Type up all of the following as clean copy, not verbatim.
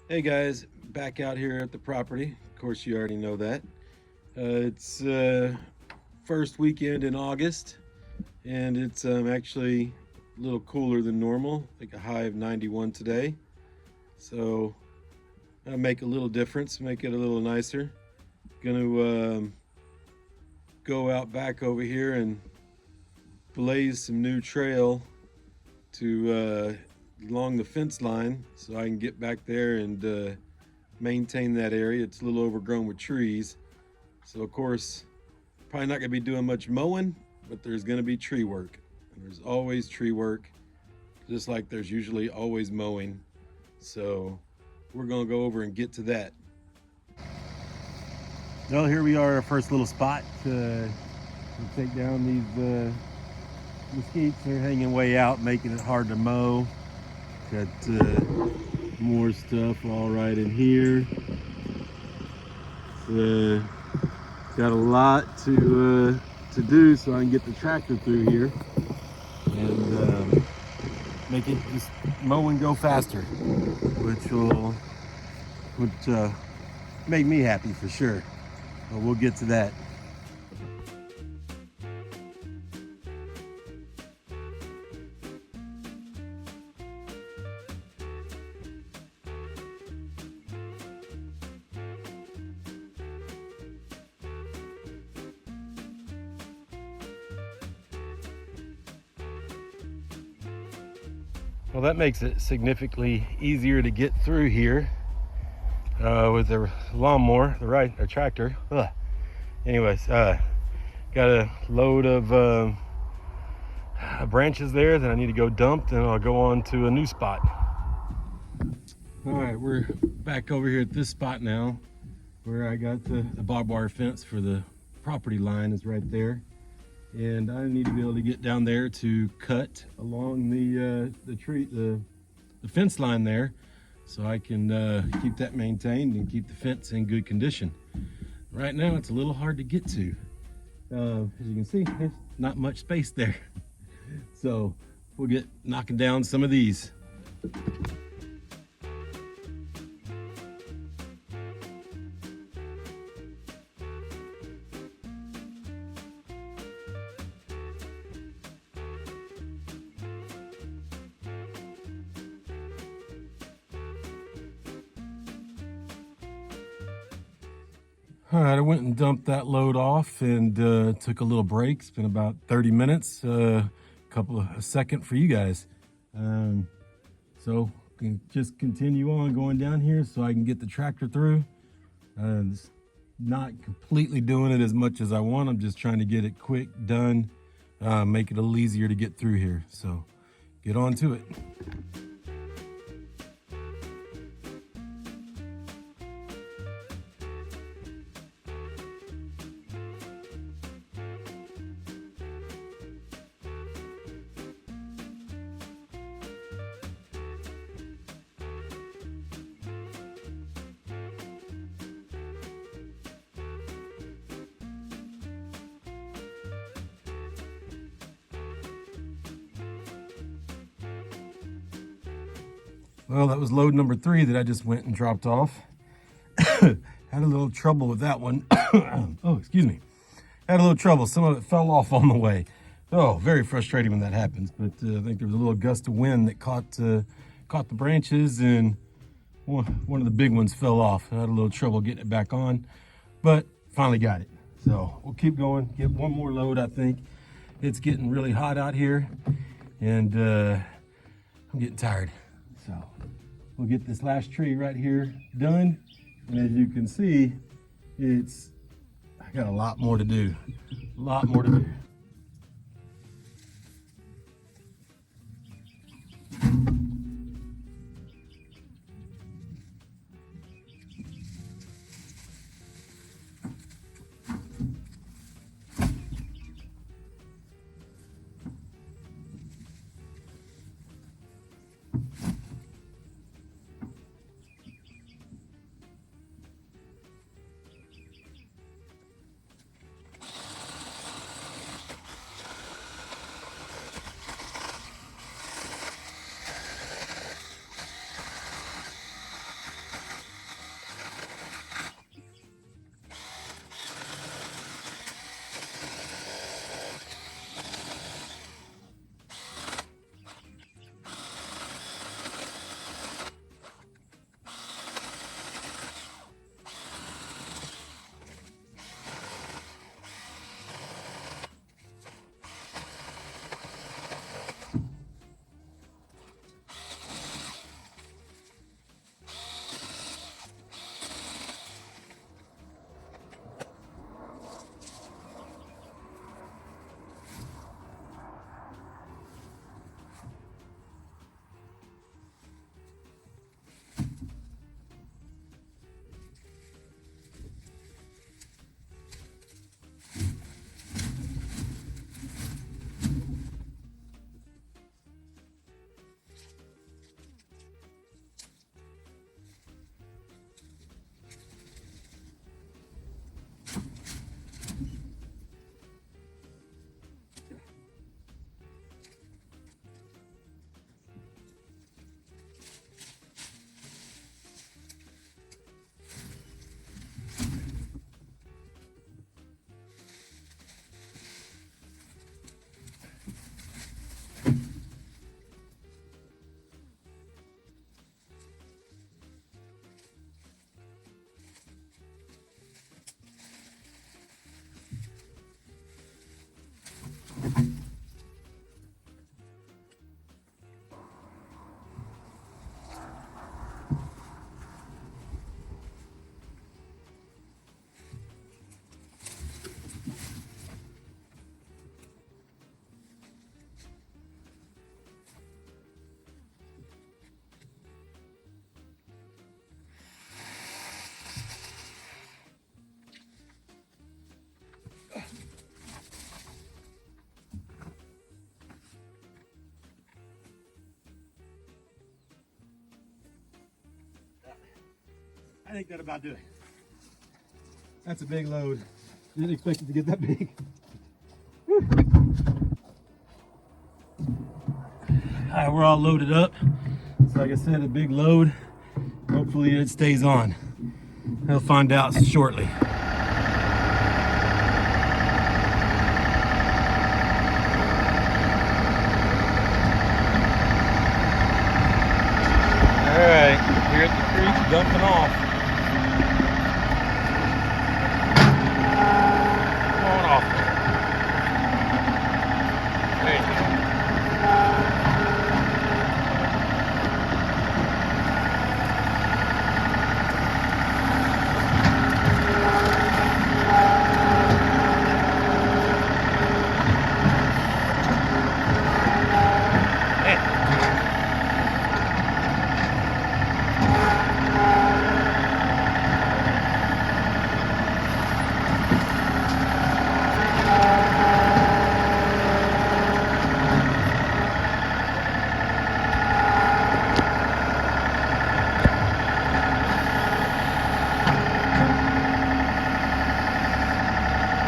Hey guys, back out here at the property. Of course, you already know that. It's first weekend in August, and it's actually a little cooler than normal, like a high of 91 today. So, make a little difference, make it a little nicer. Gonna go out back over here and blaze some new trail to along the fence line so I can get back there and maintain that area. It's a little overgrown with trees. So, of course, probably not going to be doing much mowing, but there's going to be tree work. And there's always tree work, just like there's usually always mowing. So, we're going to go over and get to that. Well, here we are, our first little spot to take down these mesquites. They're hanging way out, making it hard to mow. Got more stuff all right in here. Got a lot to do so I can get the tractor through here and make it just mow and go faster, which will make me happy for sure. But we'll get to that. Well, that makes it significantly easier to get through here with the lawnmower, the tractor. Ugh. Anyways, got a load of branches there that I need to go dump, then I'll go on to a new spot. All right, we're back over here at this spot now where I got the barbed wire fence for the property line is right there. And I need to be able to get down there to cut along the fence line there, so I can keep that maintained and keep the fence in good condition. Right now, it's a little hard to get to. As you can see, there's not much space there. So we'll get knocking down some of these. All right, I went and dumped that load off and took a little break. It's been about 30 minutes, a second for you guys. So can just continue on going down here so I can get the tractor through. It's not completely doing it as much as I want. I'm just trying to get it quick, done, make it a little easier to get through here. So get on to it. Well, that was load number 3 that I just went and dropped off. Had a little trouble with that one. Oh, excuse me. Had a little trouble. Some of it fell off on the way. Oh, very frustrating when that happens. But I think there was a little gust of wind that caught the branches, and one of the big ones fell off. I had a little trouble getting it back on, but finally got it. So we'll keep going. Get one more load, I think. It's getting really hot out here, and I'm getting tired. So we'll get this last tree right here done. And as you can see, I got a lot more to do. A lot more to do. think that'll about do it. That's a big load. Didn't expect it to get that big. Whew. All right, we're all loaded up. So like I said, a big load. Hopefully it stays on. We'll find out shortly. Alright, here at the creek, dumping off. Going off. There you go.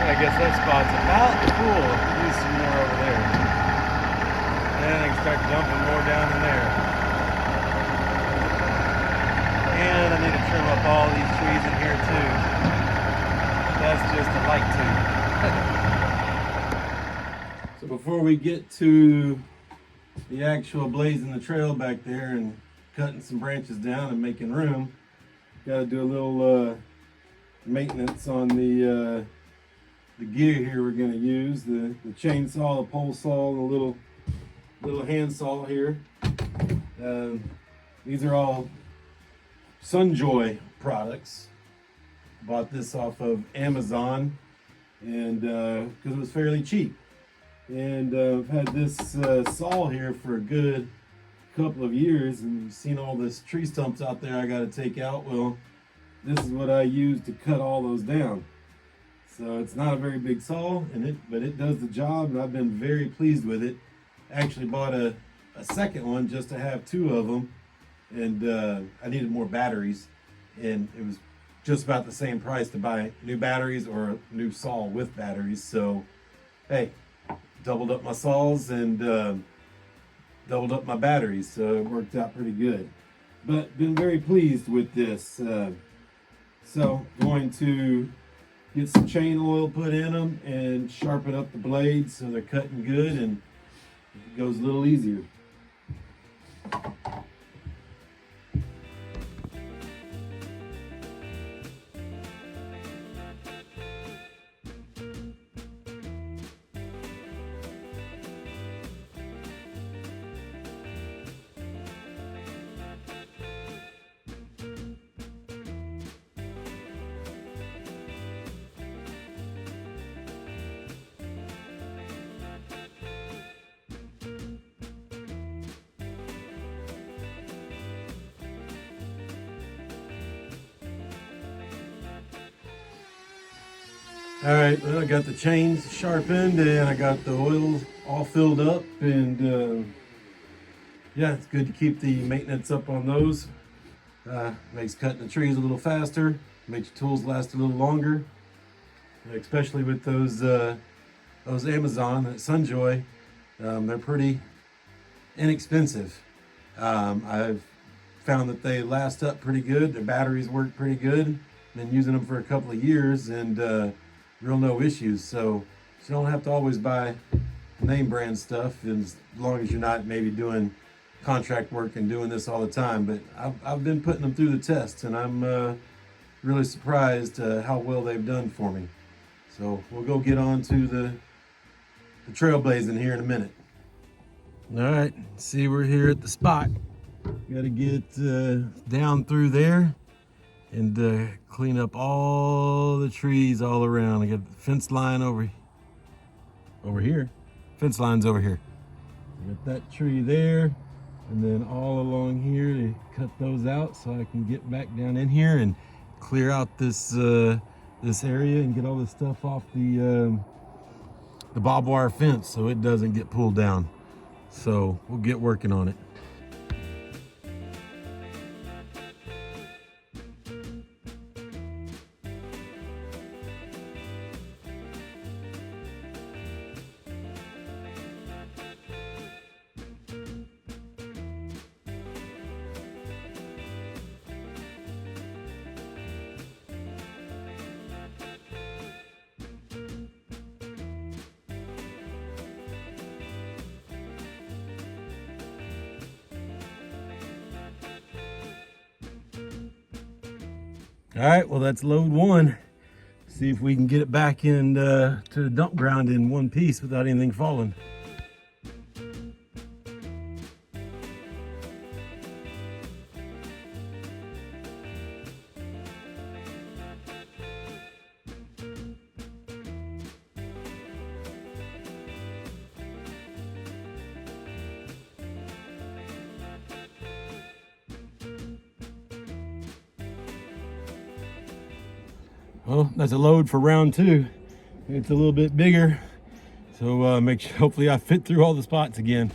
I guess that spot's about full. Use some more over there. And I can start dumping more down in there. And I need to trim up all these trees in here too. That's just a light too. So before we get to the actual blazing the trail back there and cutting some branches down and making room, got to do a little maintenance on the gear here we're going to use, the chainsaw, the pole saw, and the little hand saw here. These are all Sunjoy products. Bought this off of Amazon, and because it was fairly cheap. And I've had this saw here for a good couple of years, and you've seen all this tree stumps out there I got to take out. Well, this is what I use to cut all those down. So it's not a very big saw, but it does the job, and I've been very pleased with it. Actually bought a second one just to have two of them, and I needed more batteries, and it was just about the same price to buy new batteries or a new saw with batteries. So, hey, doubled up my saws and doubled up my batteries, so it worked out pretty good. But been very pleased with this. So going to get some chain oil put in them and sharpen up the blades so they're cutting good and it goes a little easier. All right, well, I got the chains sharpened and I got the oil all filled up, and yeah, it's good to keep the maintenance up on those. Makes cutting the trees a little faster, makes your tools last a little longer, especially with those Amazon, that Sunjoy. They're pretty inexpensive. I've found that they last up pretty good. Their batteries work pretty good. Been using them for a couple of years, and real no issues. So you don't have to always buy name brand stuff, as long as you're not maybe doing contract work and doing this all the time. But I've been putting them through the test, and I'm really surprised how well they've done for me. So we'll go get on to the trailblazing here in a minute. All right, see, we're here at the spot. Got to get down through there and clean up all the trees all around. I got the fence line over here. Fence line's over here. I got that tree there, and then all along here to cut those out so I can get back down in here and clear out this this area and get all this stuff off the barbed wire fence so it doesn't get pulled down. So we'll get working on it. All right, well, that's load one. See if we can get it back in to the dump ground in one piece without anything falling. Well, that's a load for round two. It's a little bit bigger, so make sure, hopefully I fit through all the spots again.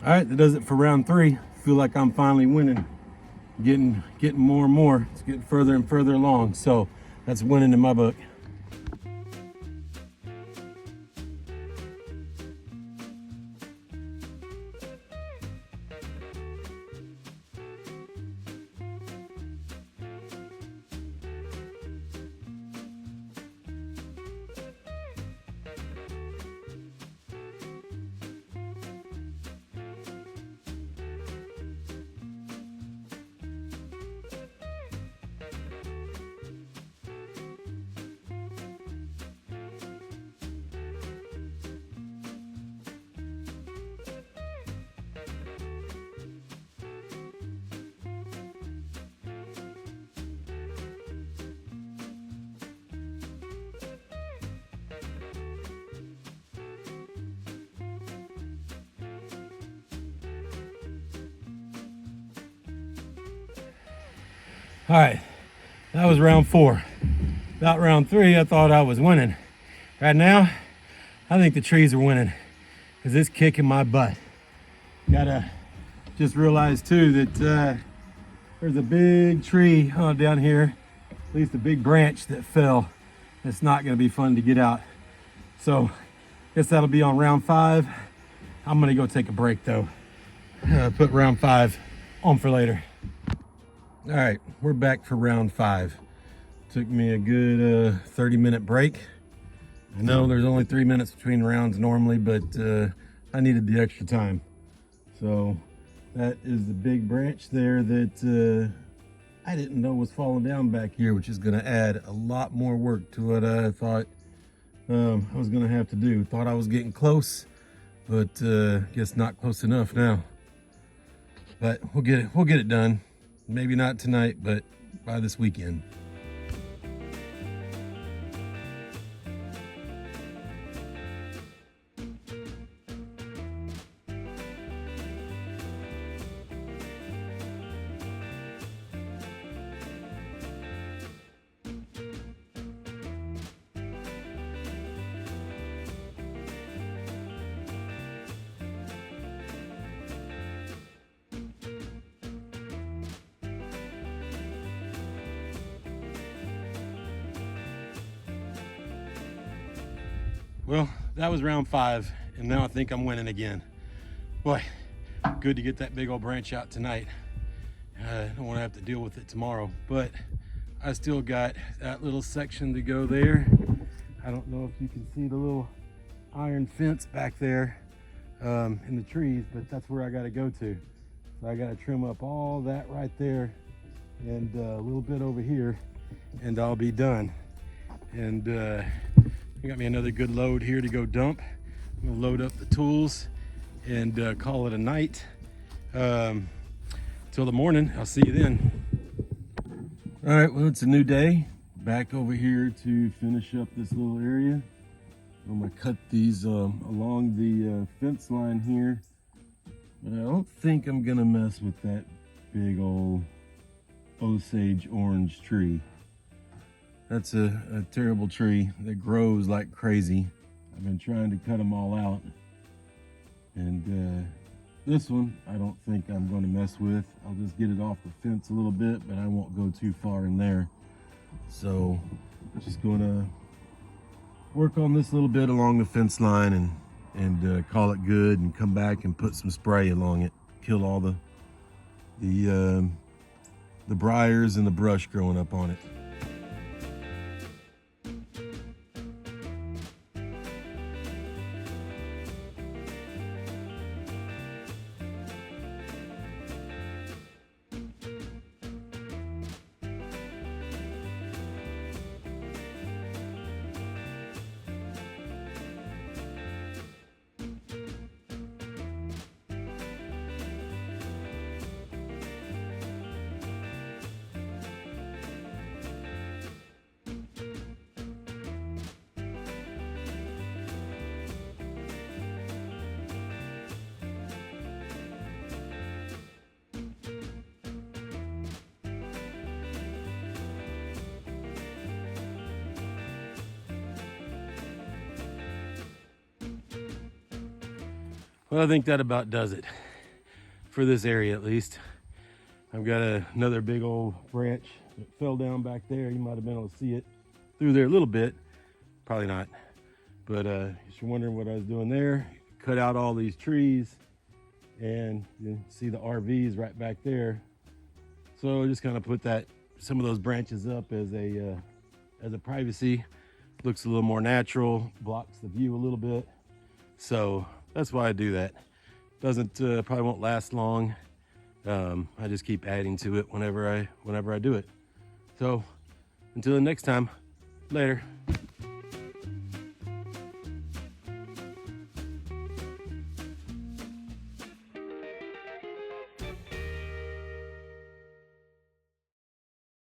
All right, that does it for round three. Feel like I'm finally winning, getting more and more. It's getting further and further along. So that's winning in my book. All right, that was round four. About round three, I thought I was winning. Right now, I think the trees are winning because it's kicking my butt. Gotta just realize too that there's a big tree down here, at least a big branch that fell. It's not gonna be fun to get out. So, guess that'll be on round five. I'm gonna go take a break though. Put round five on for later. All right, we're back for round five. Took me a good 30-minute break. I know there's only 3 minutes between rounds normally, but I needed the extra time. So that is the big branch there that I didn't know was falling down back here, which is gonna add a lot more work to what I thought I was gonna have to do. Thought I was getting close, but guess not close enough now. But we'll get it done. Maybe not tonight, but by this weekend. Well, that was round five, and now I think I'm winning again. Boy, good to get that big old branch out tonight. I don't want to have to deal with it tomorrow, but I still got that little section to go there. I don't know if you can see the little iron fence back there in the trees, but that's where I got to go to. So I got to trim up all that right there and a little bit over here, and I'll be done. And you got me another good load here to go dump. I'm gonna load up the tools and call it a night. Till the morning, I'll see you then. All right, well, it's a new day. Back over here to finish up this little area. I'm gonna cut these along the fence line here. But I don't think I'm gonna mess with that big old Osage orange tree. That's a terrible tree that grows like crazy. I've been trying to cut them all out. And this one, I don't think I'm going to mess with. I'll just get it off the fence a little bit, but I won't go too far in there. So just going to work on this little bit along the fence line and call it good, and come back and put some spray along it, kill all the briars and the brush growing up on it. Well, I think that about does it for this area, at least. I've got another big old branch that fell down back there. You might have been able to see it through there a little bit. Probably not. But if you're wondering what I was doing there, cut out all these trees, and you see the RVs right back there. So just kind of put some of those branches up as a privacy. Looks a little more natural, blocks the view a little bit. So that's why I do that. Doesn't probably won't last long. I just keep adding to it whenever I do it. So until the next time, later.